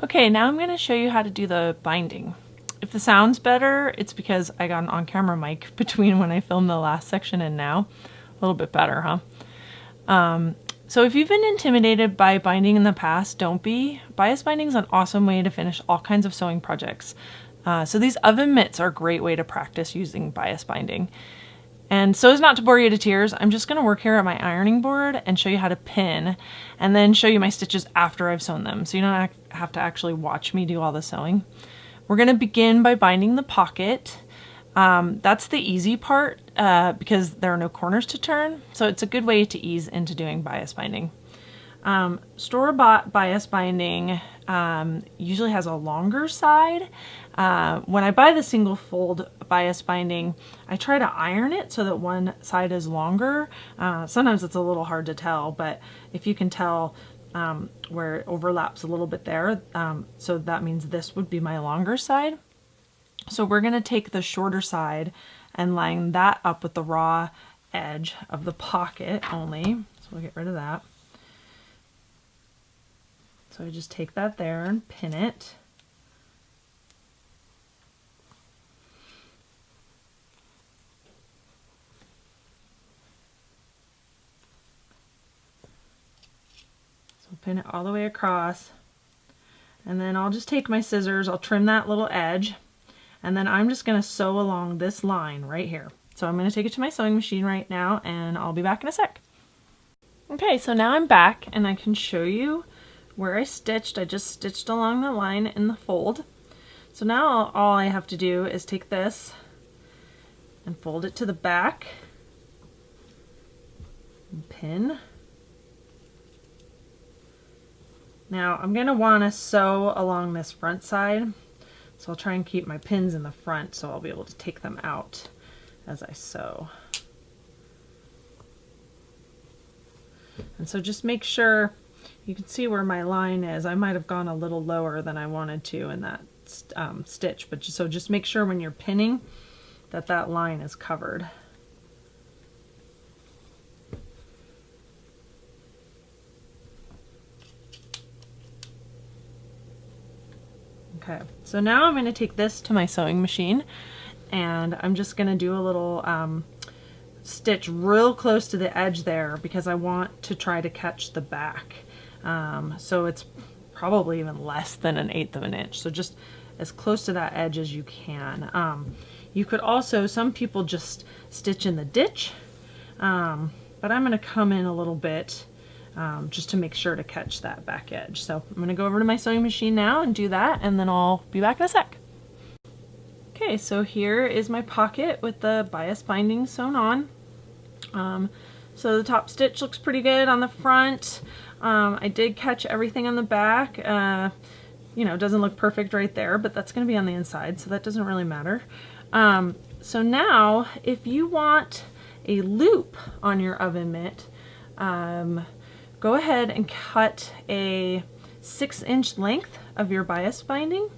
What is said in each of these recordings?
Okay, now I'm going to show you how to do the binding. If the sound's better, it's because I got an on-camera mic between when I filmed the last section and now. A little bit better, huh? So if you've been intimidated by binding in the past, don't be. Bias binding is an awesome way to finish all kinds of sewing projects. So these oven mitts are a great way to practice using bias binding. And so as not to bore you to tears, I'm just going to work here at my ironing board and show you how to pin, and then show you my stitches after I've sewn them, so you don't have to actually watch me do all the sewing. We're going to begin by binding the pocket. That's the easy part because there are no corners to turn, so it's a good way to ease into doing bias binding. Store-bought bias binding usually has a longer side. When I buy the single fold bias binding, I try to iron it so that one side is longer. Sometimes it's a little hard to tell, but if you can tell where it overlaps a little bit there, so that means this would be my longer side. So we're going to take the shorter side and line that up with the raw edge of the pocket only. So we'll get rid of that. So I just take that there and pin it. So pin it all the way across. And then I'll just take my scissors, I'll trim that little edge, and then I'm just going to sew along this line right here. So I'm going to take it to my sewing machine right now, and I'll be back in a sec. Okay, so now I'm back and I can show you where I stitched. I just stitched along the line in the fold. So now all I have to do is take this and fold it to the back and pin. Now I'm going to want to sew along this front side, so I'll try and keep my pins in the front so I'll be able to take them out as I sew. And so just make sure you can see where my line is. I might have gone a little lower than I wanted to in that stitch, but just make sure when you're pinning that that line is covered. Okay, so now I'm going to take this to my sewing machine, and I'm just going to do a little stitch real close to the edge there because I want to try to catch the back. So it's probably even less than 1/8 of an inch. So just as close to that edge as you can. You could also, some people just stitch in the ditch, but I'm going to come in a little bit just to make sure to catch that back edge. So I'm going to go over to my sewing machine now and do that, and then I'll be back in a sec. Okay, so here is my pocket with the bias binding sewn on. So the top stitch looks pretty good on the front. I did catch everything on the back. You know, it doesn't look perfect right there, but that's going to be on the inside, so that doesn't really matter. So now, if you want a loop on your oven mitt, go ahead and cut a 6-inch length of your bias binding.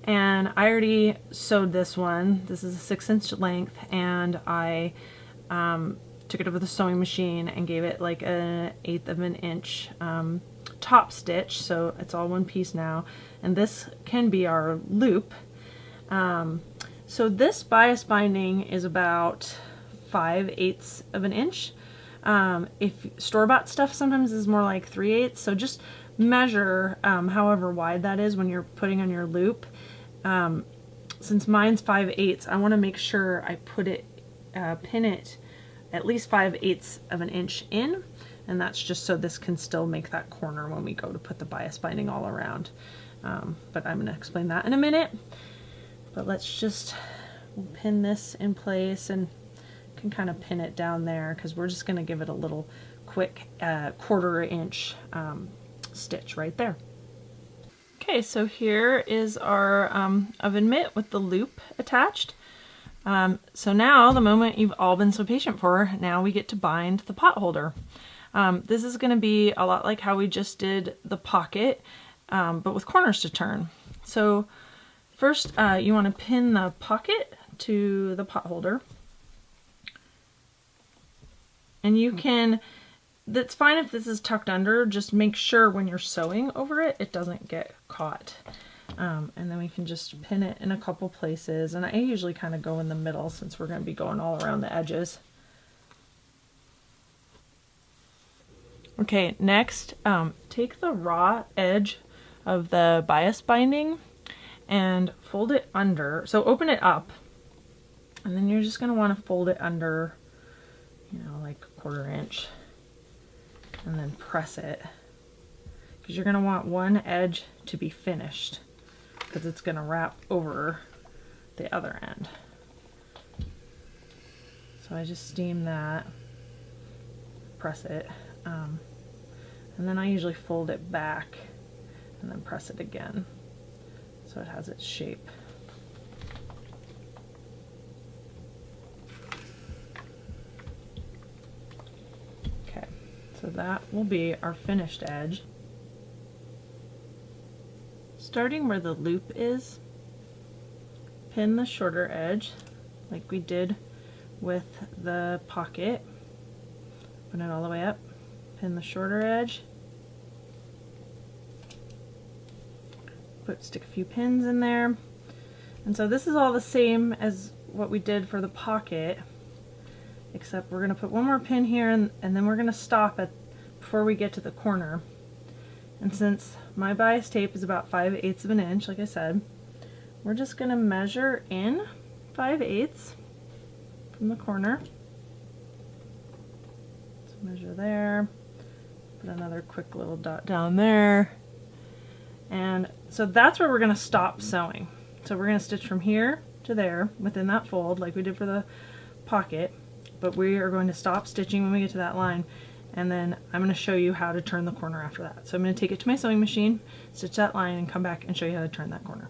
And I already sewed this one. This is a 6-inch length, and I took it over the sewing machine and gave it like 1/8 of an inch top stitch, so it's all one piece now. And this can be our loop. So this bias binding is about 5/8 of an inch. If store-bought stuff sometimes is more like 3/8, so just measure however wide that is when you're putting on your loop. Since mine's 5/8, I want to make sure I put it, pin it at least 5/8 of an inch in, and that's just so this can still make that corner when we go to put the bias binding all around. But I'm going to explain that in a minute. But let's just pin this in place, and can kind of pin it down there because we're just going to give it a little quick 1/4 inch stitch right there. Okay, so here is our oven mitt with the loop attached. So now, the moment you've all been so patient for, now we get to bind the pot holder. This is going to be a lot like how we just did the pocket, but with corners to turn. So first you want to pin the pocket to the pot holder. And you can, that's fine if this is tucked under. Just make sure when you're sewing over it, it doesn't get caught. And then we can just pin it in a couple places. And I usually kind of go in the middle since we're going to be going all around the edges. Okay, next, take the raw edge of the bias binding and fold it under. So open it up, and then you're just going to want to fold it under, you know, like a 1/4 inch, and then press it, because you're going to want one edge to be finished, because it's going to wrap over the other end. So I just steam that, press it, and then I usually fold it back and then press it again so it has its shape. Okay, so that will be our finished edge. Starting where the loop is, pin the shorter edge like we did with the pocket. Open it all the way up, pin the shorter edge, stick a few pins in there. And so this is all the same as what we did for the pocket, except we're going to put one more pin here, and then we're going to stop it before we get to the corner. And since my bias tape is about 5/8 of an inch, like I said, we're just going to measure in 5/8 from the corner. So measure there, put another quick little dot down there. And so that's where we're going to stop sewing. So we're going to stitch from here to there within that fold like we did for the pocket, but we are going to stop stitching when we get to that line, and then I'm going to show you how to turn the corner after that. So I'm going to take it to my sewing machine, stitch that line, and come back and show you how to turn that corner.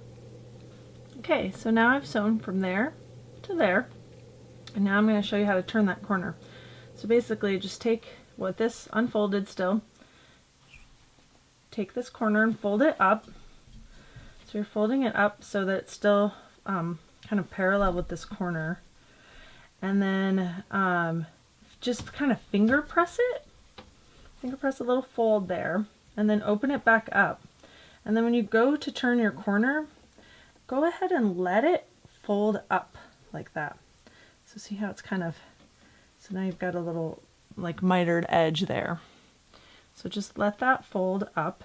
Okay, so now I've sewn from there to there, and now I'm going to show you how to turn that corner. So basically just take what this unfolded still, take this corner and fold it up. So you're folding it up so that it's still kind of parallel with this corner. And then just kind of finger press it. Finger press a little fold there, and then open it back up. And then when you go to turn your corner, go ahead and let it fold up like that. So see how it's kind of, so now you've got a little like mitered edge there. So just let that fold up,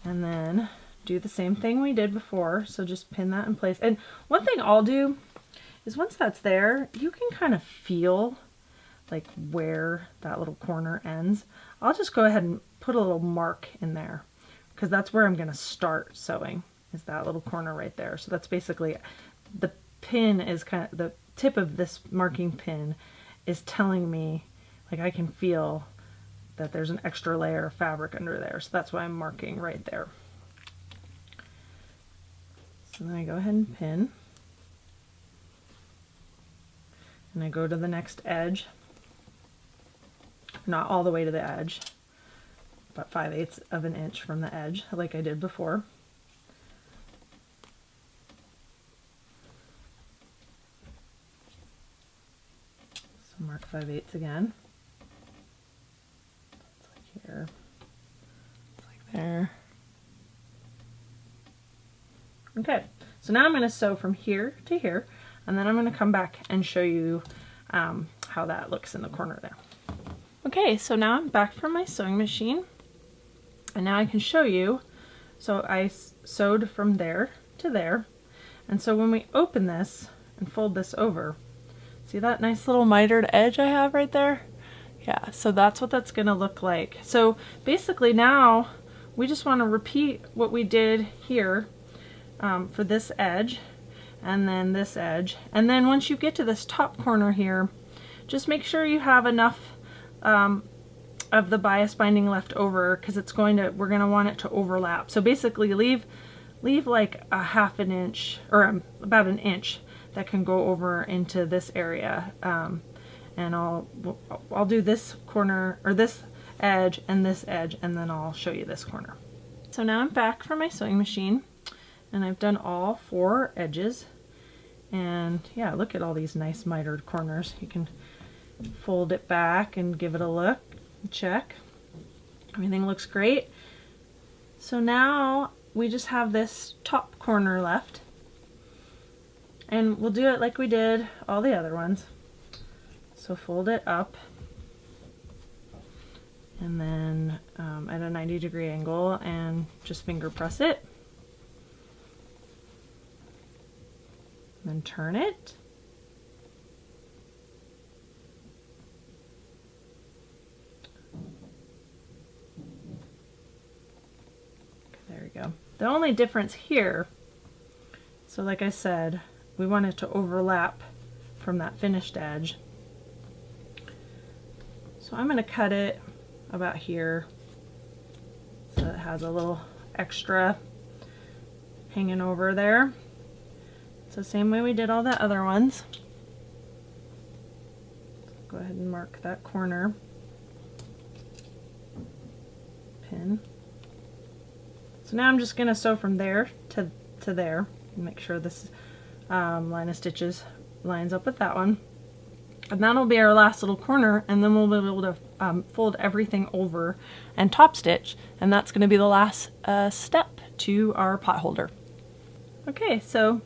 and then do the same thing we did before. So just pin that in place. And one thing I'll do is once that's there, you can kind of feel like where that little corner ends. I'll just go ahead and put a little mark in there, because that's where I'm going to start sewing, is that little corner right there. So that's basically, the pin is kind of, the tip of this marking pin is telling me, like I can feel that there's an extra layer of fabric under there. So that's why I'm marking right there. So then I go ahead and pin. And I go to the next edge. Not all the way to the edge, but 5/8 of an inch from the edge, like I did before. So mark 5/8 again. It's like here. It's like there. Okay, so now I'm going to sew from here to here, and then I'm going to come back and show you how that looks in the corner there. Okay, so now I'm back from my sewing machine, and now I can show you. So I sewed from there to there, and so when we open this and fold this over, see that nice little mitered edge I have right there? Yeah, so that's what that's going to look like. So basically now we just want to repeat what we did here for this edge and then this edge, and then once you get to this top corner here, just make sure you have enough of the bias binding left over, because we're going to want it to overlap. So basically leave like a 1/2 inch or about an inch that can go over into this area, and I'll do this corner, or this edge and this edge, and then I'll show you this corner. So now I'm back from my sewing machine, and I've done all 4 edges, and yeah, look at all these nice mitered corners. You can fold it back and give it a look. Check. Everything looks great. So now we just have this top corner left. And we'll do it like we did all the other ones. So fold it up. And then at a 90-degree angle and just finger press it. And then turn it. There we go. The only difference here, so like I said, we want it to overlap from that finished edge. So I'm going to cut it about here so it has a little extra hanging over there. It's the same way we did all the other ones. Go ahead and mark that corner. Pin. So now I'm just going to sew from there to there and make sure this line of stitches lines up with that one. And that'll be our last little corner, and then we'll be able to fold everything over and top stitch, and that's going to be the last step to our pot holder. Okay, so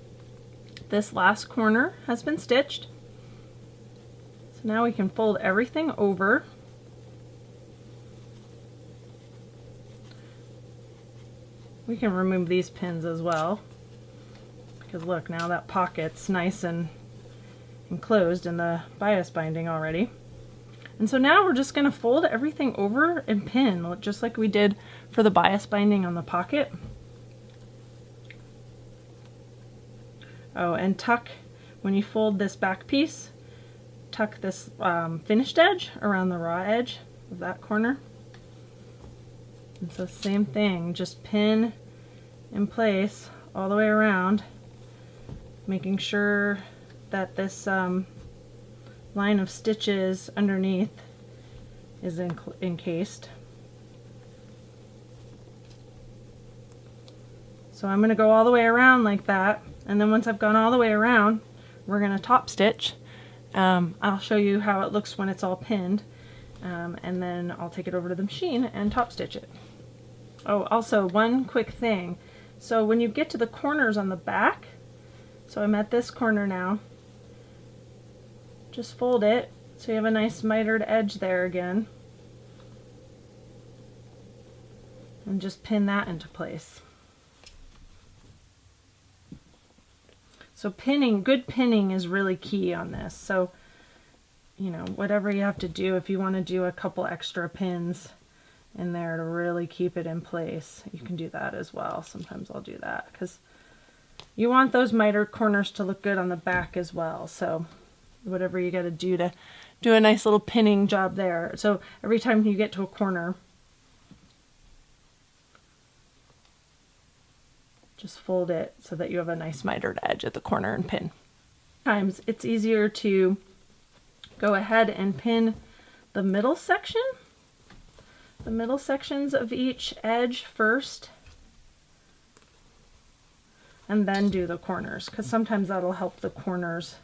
this last corner has been stitched. So now we can fold everything over. We can remove these pins as well, because look, now that pocket's nice and enclosed in the bias binding already. And so now we're just going to fold everything over and pin, just like we did for the bias binding on the pocket. Oh, and tuck, when you fold this back piece, tuck this finished edge around the raw edge of that corner. And so same thing, just pin in place all the way around, making sure that this line of stitches underneath is encased. So I'm going to go all the way around like that, and then once I've gone all the way around, we're going to top stitch. I'll show you how it looks when it's all pinned, and then I'll take it over to the machine and top stitch it. Oh, also one quick thing. So when you get to the corners on the back, so I'm at this corner now, just fold it so you have a nice mitered edge there again, and just pin that into place. So pinning, good pinning is really key on this. So, you know, whatever you have to do, if you want to do a couple extra pins in there to really keep it in place, you can do that as well. Sometimes I'll do that because you want those mitered corners to look good on the back as well. So whatever you got to do a nice little pinning job there. So every time you get to a corner, just fold it so that you have a nice mitered edge at the corner and pin. Sometimes it's easier to go ahead and pin the middle section, the middle sections of each edge first, and then do the corners, because sometimes that'll help the corners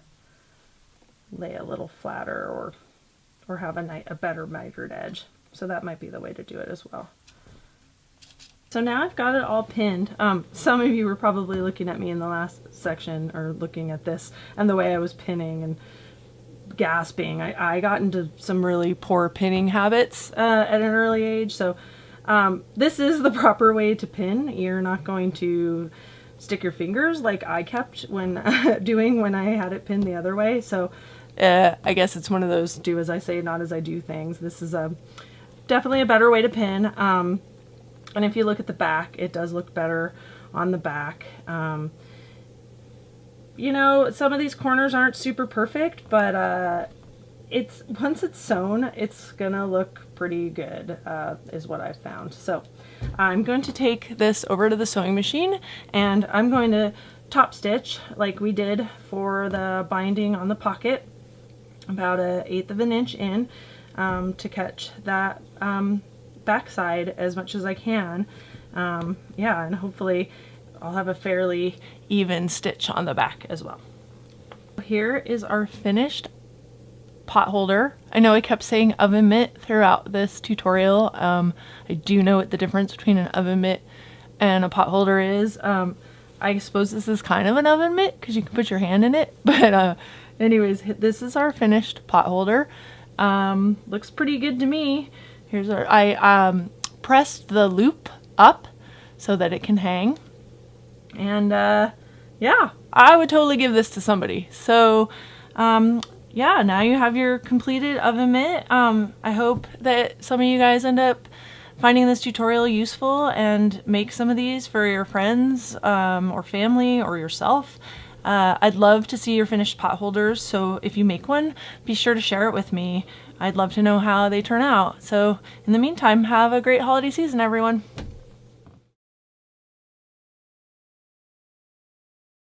lay a little flatter or have a better mitered edge. So that might be the way to do it as well. So now I've got it all pinned. Some of you were probably looking at me in the last section, or looking at this and the way I was pinning and gasping. I got into some really poor pinning habits at an early age. So this is the proper way to pin. You're not going to stick your fingers like I kept when when I had it pinned the other way. So I guess it's one of those do as I say, not as I do things. This is definitely a better way to pin. And if you look at the back, it does look better on the back. You know, some of these corners aren't super perfect, but once it's sewn, it's gonna look pretty good, is what I've found. So I'm going to take this over to the sewing machine, and I'm going to top stitch like we did for the binding on the pocket, about 1/8 of an inch in, to catch that backside as much as I can. Yeah, and hopefully I'll have a fairly even stitch on the back as well. Here is our finished pot holder. I know I kept saying oven mitt throughout this tutorial. I do know what the difference between an oven mitt and a pot holder is. I suppose this is kind of an oven mitt because you can put your hand in it. But anyways, this is our finished pot holder. Looks pretty good to me. Here's our, I pressed the loop up so that it can hang. And yeah, I would totally give this to somebody. So yeah, now you have your completed oven mitt. I hope that some of you guys end up finding this tutorial useful and make some of these for your friends or family or yourself. I'd love to see your finished pot holders, so if you make one, be sure to share it with me. I'd love to know how they turn out. So in the meantime, have a great holiday season, everyone.